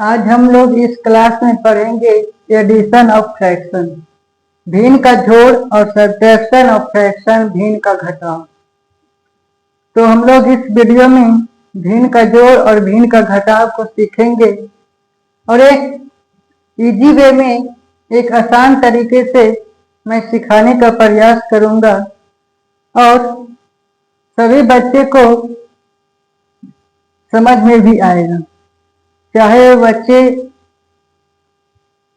आज हम लोग इस क्लास में पढ़ेंगे एडिशन ऑफ फ्रैक्शन, भिन्न का जोड़ और सब्ट्रैक्शन ऑफ फ्रैक्शन, भिन्न का घटाव। तो हम लोग इस वीडियो में भिन्न का जोड़ और भिन्न का घटाव को सीखेंगे और एक इजी वे में, एक आसान तरीके से मैं सिखाने का प्रयास करूंगा और सभी बच्चे को समझ में भी आएगा, चाहे बच्चे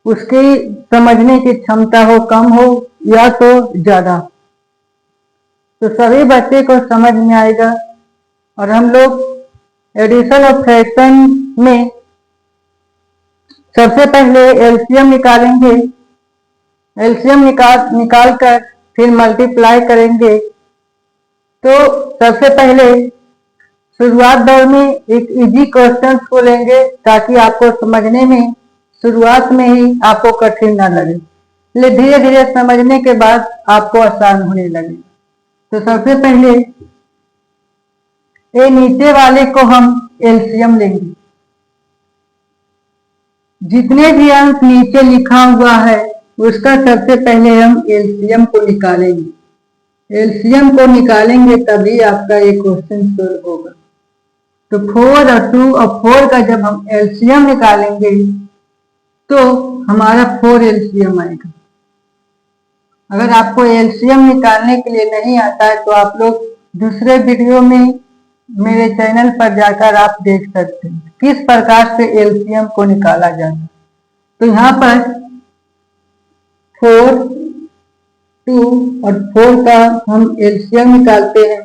उसकी समझने की क्षमता हो कम हो या तो ज्यादा, तो सभी बच्चे को समझ में आएगा। और हम लोग एडिशन ऑफ फ्रैक्शन में सबसे पहले एलसीएम निकालेंगे। एलसीएम निकाल कर फिर मल्टीप्लाई करेंगे। तो सबसे पहले शुरुआत दौर में एक इजी क्वेश्चन को लेंगे ताकि आपको समझने में शुरुआत में ही आपको कठिन ना लगे, इसलिए धीरे धीरे समझने के बाद आपको आसान होने लगे। तो सबसे पहले ये नीचे वाले को हम एलसीएम लेंगे। जितने भी अंक नीचे लिखा हुआ है उसका सबसे पहले हम एलसीएम को निकालेंगे। एलसीएम को निकालेंगे तभी आपका ये क्वेश्चन सॉल्व होगा। तो 4 और 2 और 4 का जब हम एलसीएम निकालेंगे तो हमारा 4 एलसीएम आएगा। अगर आपको एलसीएम निकालने के लिए नहीं आता है तो आप लोग दूसरे वीडियो में मेरे चैनल पर जाकर आप देख सकते हैं किस प्रकार से एलसीएम को निकाला जाता है। तो यहाँ पर 4, 2 और 4 का हम एलसीएम निकालते हैं।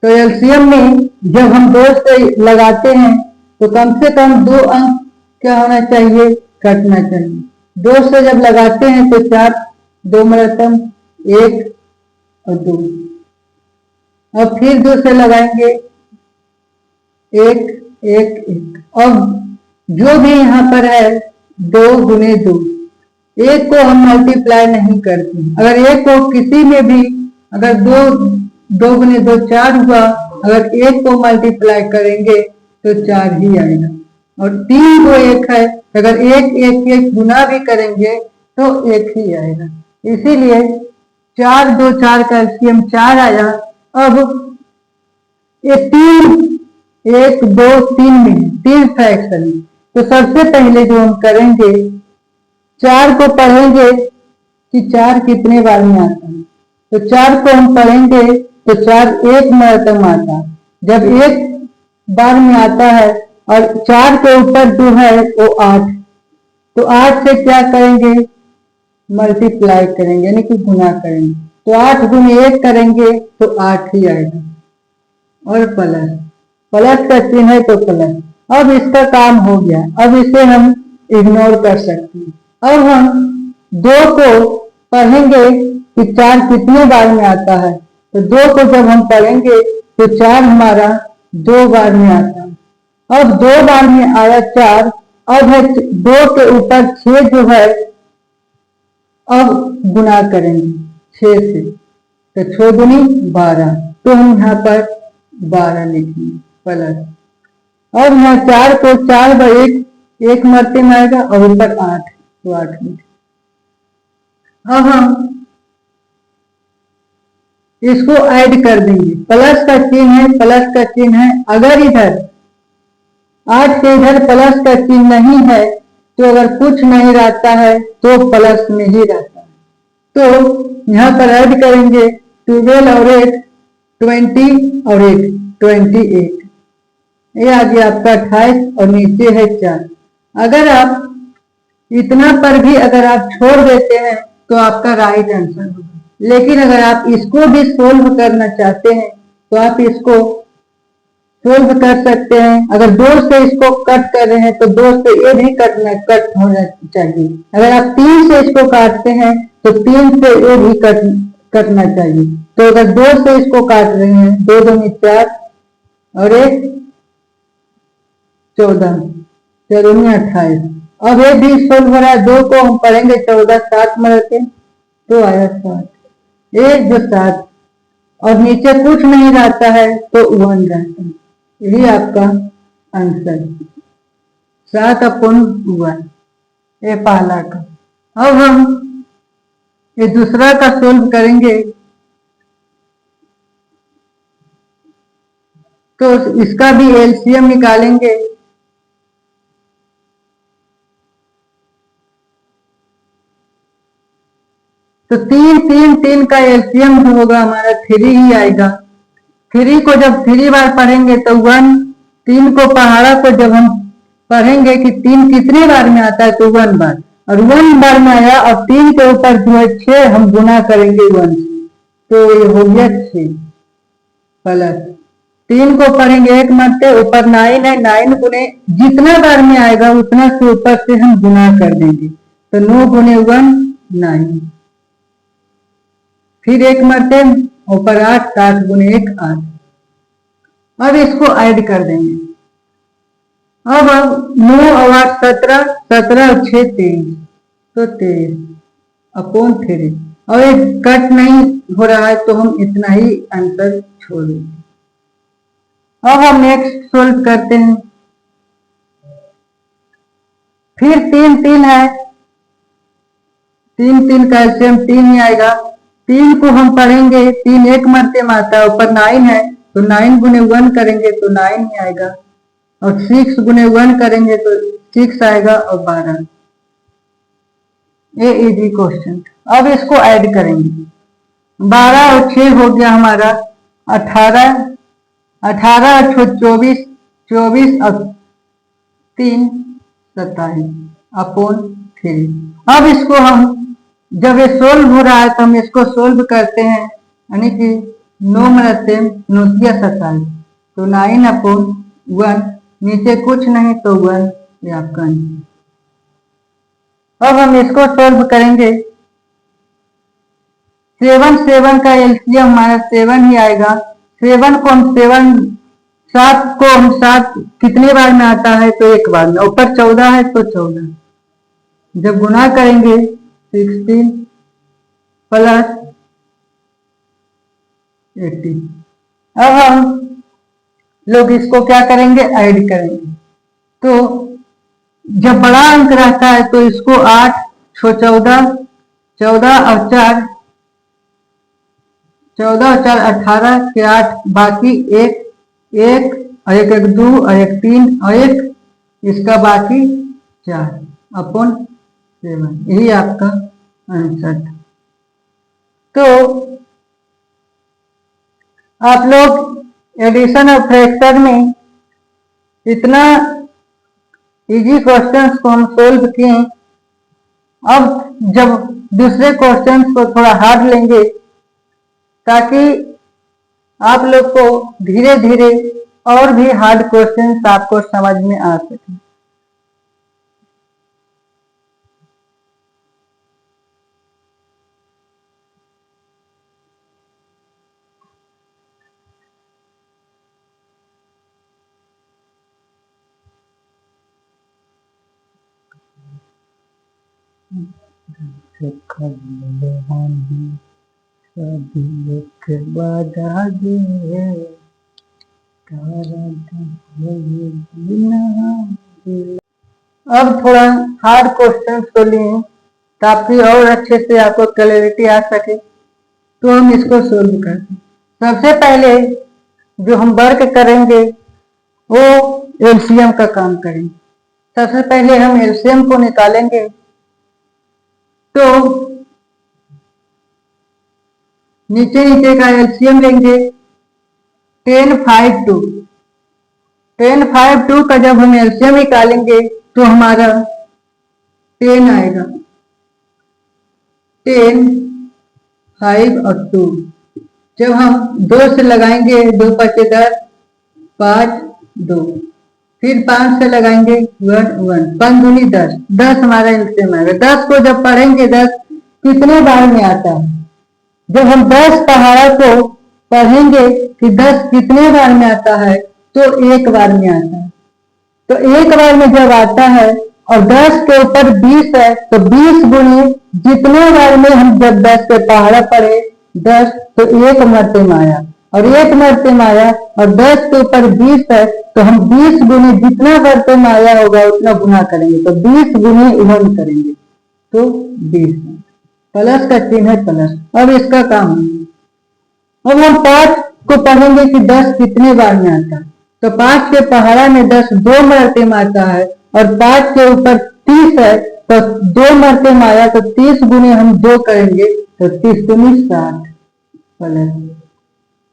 तो एलसीएम में जब हम 2 से लगाते हैं तो कम से कम 2 अंक क्या होना चाहिए, कटना चाहिए। 2 से जब लगाते हैं तो 4, 2 मरतम 1 और 2, और फिर 2 से लगाएंगे 1 1 1। अब जो भी यहाँ पर है 2 गुने 2, 1 को हम मल्टीप्लाई नहीं करते। अगर 1 को किसी में भी, अगर 2 गुने 2 4 हुआ, अगर 1 को मल्टीप्लाई करेंगे तो 4 ही आएगा। और 3 को 1 है, अगर 1 1 1 गुना भी करेंगे तो 1 ही आएगा। इसीलिए 4 2 4 का एलसीएम 4 आया। अब ये 3 1 2 3 में 3 फ्रैक्शन, तो सबसे पहले जो हम करेंगे 4 को पढ़ेंगे कि 4 कितने बार में आता है। तो 4 को हम पढ़ेंगे तो 4 1 मरतम आता है। जब 1 बार में आता है और 4 के ऊपर जो है वो 8, तो 8 से क्या करेंगे, मल्टीप्लाई करेंगे यानी कि गुना करेंगे। तो 8 गुने 1 करेंगे तो 8 ही आएगा। और प्लस का चिन्ह है तो प्लस। अब इसका काम हो गया, अब इसे हम इग्नोर कर सकते हैं। अब हम 2 को पढ़ेंगे कि 4 कितने बार में आता है। तो 2 को जब हम पढ़ेंगे तो 4 हमारा 2 बार में आता है। अब 2 बार में आया 4, अब है 2 के ऊपर 6 जो है, अब गुना करेंगे 6 से, तो 6 दूनी 12, तो हम यहाँ पर 12 लिखेंगे प्लस। अब यहाँ 4 को 4 बार 1 मरते में आएगा और ऊपर 8, तो 8 लिखेंगे। अब हम इसको ऐड कर देंगे। प्लस का चिन्ह है, प्लस का चिन्ह है। अगर इधर 8 के इधर प्लस का चिन्ह नहीं है तो अगर कुछ नहीं रहता है तो प्लस में ही रहता है। तो यहाँ पर ऐड करेंगे 12 और 8 20 और 8 28, ये आ गया आपका 28 और नीचे है 4। अगर आप इतना पर भी अगर आप छोड़ देते हैं तो आपका राइट आंसर होगा। लेकिन अगर आप इसको भी सोल्व करना चाहते हैं तो आप इसको सोल्व कर सकते हैं। अगर 2 से इसको कट कर रहे हैं तो 2 से ये भी कट होना चाहिए। अगर आप 3 से इसको काटते हैं तो 3 से ये भी कटना चाहिए। तो अगर 2 से इसको काट रहे हैं, 2 दूनी 4 और 1 14, 4 दूनी 28। अब ये भी सोल्व हो रहा है। 2 को हम पढ़ेंगे 14 7 में रहते, तो आया 7, 1 जो 7, और नीचे कुछ नहीं रहता है तो 1 रहता है। यही आपका आंसर। 7/1 ये पहला का। अब हम ये दूसरा का सोल्व करेंगे तो इसका भी एलसीएम निकालेंगे। तो 3 का एलसीएम जो होगा हमारा 3 ही आएगा। 3 को जब 3 बार पढ़ेंगे तो 1, 3 को पहाड़ा को जब हम पढ़ेंगे कि 3 कितने बार में आता है तो 1 बार, और 1 बार में आया और 3 के ऊपर जो है 6 हम गुना करेंगे 1 से, तो ये हो गया 6 प्लस 3 को पढ़ेंगे 1 मरते, ऊपर 9 है, 9 गुने जितना बार में आएगा उतना से ऊपर से हम गुना कर देंगे, तो 9 गुने 1 9, फिर 1 मरते ऊपर 8, 8 गुने 1 8। अब इसको ऐड कर देंगे। अब 9 और 8 17, 17 और 6 23, तो 23/3। और ये कट नहीं हो रहा है तो हम इतना ही आंसर छोड़ देंगे। अब हम नेक्स्ट सोल्व करते हैं। फिर 3 है, 3 का एलसीएम 3 ही आएगा। 3 को हम पढ़ेंगे 3 1 मरते मारता है, ऊपर 9 है तो 9 गुने 1 करेंगे तो 9 ही आएगा, और 6 गुने 1 करेंगे तो 6 आएगा और 12। ये इजी क्वेश्चन। अब इसको ऐड करेंगे। 12 और 6 हो गया हमारा 18, 18 और 6 24, 24 और 3 27/3। अब इसको हम जब ये सोल्व हो रहा है तो हम इसको सोल्व करते हैं, यानी कि 9 मरते 9 27, तो 9/1, नीचे कुछ नहीं तो 1, ये आपका आंसर। अब हम इसको सोल्व करेंगे। 7 का एलसीएम हमारा 7 ही आएगा। 7 को हम 7 कितने बार में आता है तो 1 बार में, ऊपर 14 है तो 14, जब गुना करेंगे 16 प्लस 18। अब हम लोग इसको क्या करेंगे, ऐड करेंगे। तो जब बड़ा अंक रहता है तो इसको 8 14, 14 और 4, 14 और 4 18 के 8, बाकी 1 1 और 1 1 2 और 1 3 और 1, इसका बाकी 4/7। यही आपका आंसर था। तो आप लोग एडिशन और फ्रैक्शन में इतना इजी क्वेश्चंस को हम सोल्व किए। अब जब दूसरे क्वेश्चंस को थोड़ा हार्ड लेंगे ताकि आप लोग को धीरे धीरे और भी हार्ड क्वेश्चंस आपको समझ में आ सके। अब थोड़ा हार्ड क्वेश्चन को लिए ताकि और अच्छे से आपको क्लैरिटी आ सके, तो हम इसको सोल्व करते हैं। सबसे पहले जो हम वर्क करेंगे वो एलसीएम का काम करेंगे। सबसे पहले हम एलसीएम को निकालेंगे। तो नीचे का एलसीएम लेंगे 10 5 2। 10 5 2 का जब हम एलसीएम निकालेंगे तो हमारा 10 आएगा। 10 5 और 2 जब हम 2 से लगाएंगे 2 5 10, 5 2, फिर 5 से लगाएंगे 1 1, 5 दूनी 10, 10 हमारा एलसीएम आएगा। 10 को जब पढ़ेंगे 10 कितने बार में आता है, जब हम 10 पहाड़ा को पढ़ेंगे कि 10 कितने बार में आता है तो 1 बार में आता है। तो 1 बार में जब आता है और 10 के ऊपर 20 है तो 20 गुने जितने बार में हम जब 10 पे पहाड़ा पढ़े 10 तो 1 मरते में आया, और 1 मरतबा आया और 10 के ऊपर 20 है, तो हम 20 गुने जितना मरतबा आया होगा उतना गुना करेंगे, तो 20 गुने 1 करेंगे तो 20। प्लस का चिन्ह है प्लस। अब इसका काम है। अब हम 5 को पढ़ेंगे कि 10 कितने बार में आता है, तो 5 के पहाड़ा में 10 2 मरतबा आता है और 5 के ऊपर 30 है, तो 2 मरतबा आया, तो 30 गुने हम 2 करेंगे तो 30 दूनी 60 प्लस।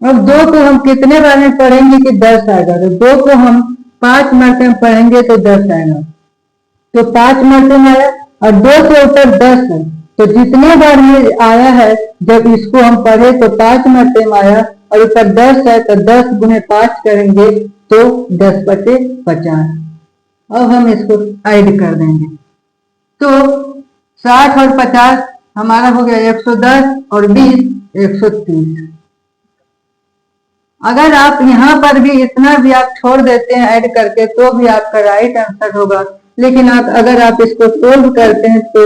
अब 2 को हम कितने बार में पढ़ेंगे कि 10 आएगा, तो 2 को हम 5 मरतबा पढ़ेंगे तो 10 आएगा, तो 5 मरतबा आया और 2 के ऊपर 10 है, तो जितने बार में आया है जब इसको हम पढ़े तो 5 मरतबा आया और ऊपर 10 है, तो 10 गुने 5 करेंगे तो 10 बचे 50। अब हम इसको ऐड कर देंगे तो 60 और 50 हमारा हो गया 110 और 20 130। अगर आप यहाँ पर भी इतना भी आप छोड़ देते हैं ऐड करके तो भी आपका राइट आंसर होगा, लेकिन अगर आप इसको सोल्व करते हैं तो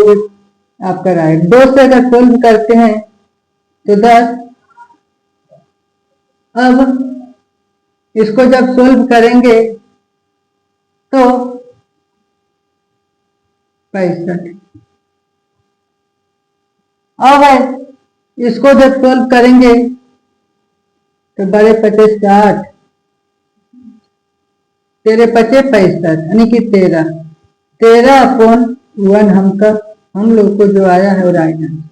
आपका राइट। 2 से अगर सोल्व करते हैं तो 10। अब इसको जब सोल्व करेंगे तो 65। अब इसको जब सोल्व करेंगे तो बड़े 50 60, तेरे 50 65 यानी कि 13/1 हम लोग को जो आया है वो राइट आंसर।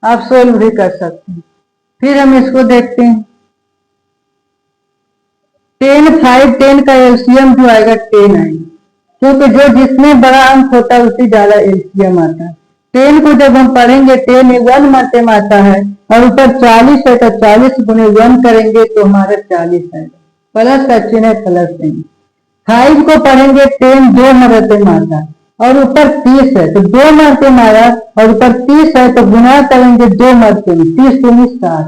आप सोल्व भी कर सकते हैं। फिर हम इसको देखते हैं 10 5 10 का एलसीएम जो आएगा 10 आएगा, क्योंकि जो जिसमें बड़ा अंक होता है उसी ज्यादा एलसीएम आता है। 10 को जब हम पढ़ेंगे 10 में 1 मरतबा आता है और ऊपर 40 है, तो 40 गुने 1 करेंगे तो हमारा 40 आएगा। प्लस का चिन्ह है प्लस देंगे। 5 को पढ़ेंगे 10 2 मरतबा आता है और ऊपर 30 है, तो 2 मरतबा आया और ऊपर 30 है, तो गुना करेंगे 2 मरतबा 30 दूनी 60।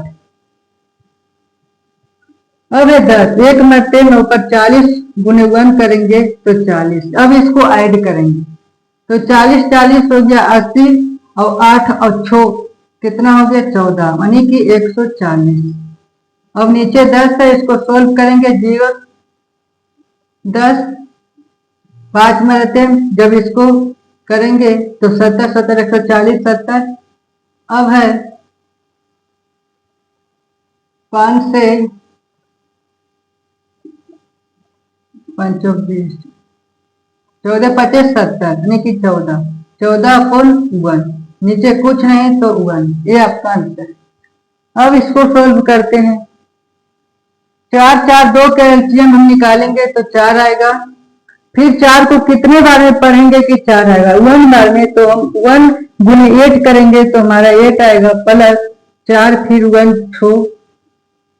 अब 10 1 मरतबा ऊपर 40 गुने 1 करेंगे तो 40। अब इसको ऐड करेंगे तो 40 40 हो गया 80 और 8 और 6 कितना हो गया 14 यानी कि 140। अब नीचे 10 है, इसको सोल्व करेंगे 0 10 5 मरतबा जब इसको करेंगे तो 70 70 140 70। अब है 5 से 5 20 14 25 70 यानी कि 14 14/1 नीचे कुछ नहीं तो 1, ये आपका आंसर है। अब इसको सोल्व करते हैं 4 4 2 का एलसीएम हम निकालेंगे तो 4 आएगा। फिर 4 को कितने बार में पढ़ेंगे कि 4 आएगा 1 बार में, तो हम 1 गुने 8 करेंगे तो हमारा 8 आएगा प्लस 4 फिर 1 6।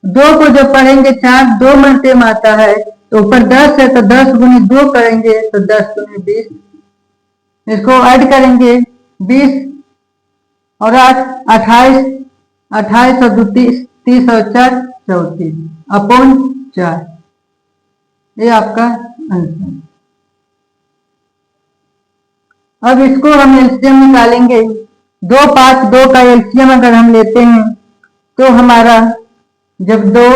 2 को जब पढ़ेंगे 4 2 मरतबा आता है, तो ऊपर 10 है, तो 10 गुने 2 करेंगे तो 10 गुने 20। इसको ऐड करेंगे 20 और 8 28 28 और 2 30 30 और 4 34 अपॉन 4, ये आपका आंसर। अब इसको हम एलसीएम निकालेंगे 2 5 2 का एलसीएम अगर हम लेते हैं तो हमारा जब 2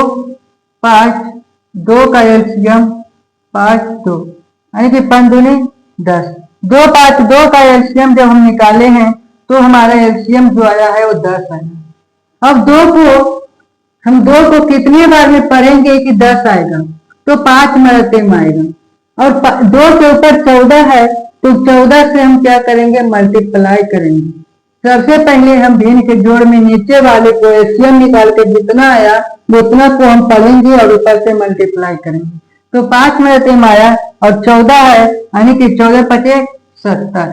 5 2 का एलसीएम 5 2 यानी कि 5 दूनी 10। 2 5 2 का एलसीएम जब हम निकाले हैं तो हमारा एलसीएम जो आया है वो 10 आया। अब 2 को कितने बार में पढ़ेंगे कि 10 आएगा, तो 5 मरतबा आएगा और 2 के ऊपर 14 है, तो 14 से हम क्या करेंगे मल्टीप्लाई करेंगे। सबसे पहले हम भिन्न के जोड़ में नीचे वाले को एलसीएम निकाल के जितना आया उतना को हम पढ़ेंगे और ऊपर से मल्टीप्लाई करेंगे। तो 5 मरतबा आया और 14 है यानी कि 14 25 70,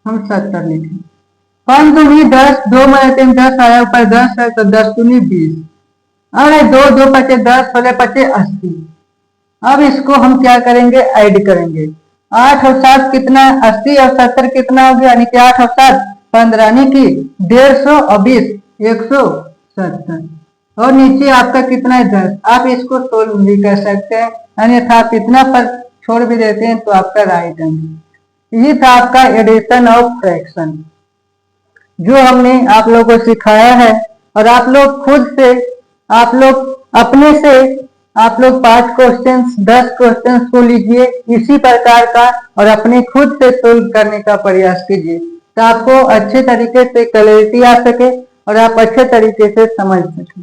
हम 70 लिखें। 5 दूनी 10 2 मरतबा 10 आया ऊपर 10 है, तो 10 दूनी 20 और 2 2 25 10 16 25 80। अब इसको हम क्या करेंगे ऐड करेंगे 8 और 7 कितना 80 और 70 कितना हो गया यानी कि 8 और 7 15 यानी कि 150 और 20 170 और नीचे आपका कितना है 10। आप इसको सोल्व भी कर सकते हैं, अन्यथा आप इतना पर छोड़ भी देते हैं तो आपका राइट आंसर। यही था आपका एडिशन ऑफ फ्रैक्शन जो हमने आप लोगों को सिखाया है और आप लोग खुद से आप लोग अपने से आप लोग 5 क्वेश्चंस 10 क्वेश्चंस को लीजिए इसी प्रकार का और अपने खुद से सोल्व करने का प्रयास कीजिए, तो आपको अच्छे तरीके से क्लैरिटी आ सके और आप अच्छे तरीके से समझ सकें।